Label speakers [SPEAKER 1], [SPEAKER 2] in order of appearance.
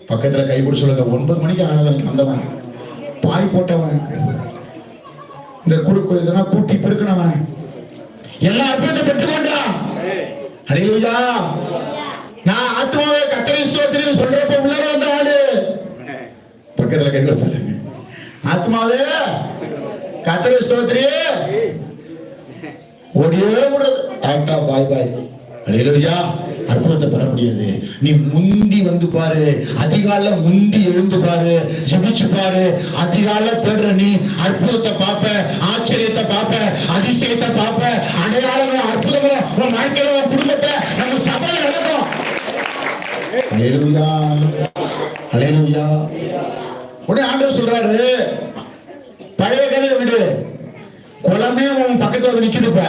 [SPEAKER 1] பக்கத்துல கைப்பிடி சொல்லுங்க. 9 மணிக்கு ஆராதனைக்கு வந்தவன், பாய் போட்டவன், இந்த குடுக்கு இதெல்லாம் கூட்டி பெருக்கினவன், எல்லா அற்புதத்தை பெற்றுக்கொண்டான். ஹல்லேலூயா. நான் ஆத்மாவே கர்த்தரை ஸ்தோத்திரின்னு சொல்றப்ப உள்ள வந்த ஆளு. பக்கத்துல கைப்பிடி சொல்லுங்க. ஆத்மாவே கர்த்தரை ஸ்தோத்திரி, ஓடியே விடுறது. டாக்டா பாய் பாய். ஹல்லேலூயா. அற்புதத்தை பெற முடியாது. நீ முந்தி வந்து பாரு, அதிகால முந்தி எழுந்து பாரு, ஜெபிச்சு பாரு. அதிகால தேடுற நீ அற்புதத்தை பார்ப்ப, ஆச்சரியத்தை பார்ப்ப, அதிசயத்தை பார்ப்ப, அடையாளங்களும் அற்புதங்களும் உன் வாழ்க்கையில உன் குடும்பத்தை நம்ம சபையில நடக்கும். ஹல்லேலூயா. ஹல்லேலூயா. உடனே ஆண்டவர் சொல்றாரு, பழைய கதையை விடு, குளமே உன் பக்கத்துல வந்து நிக்குது.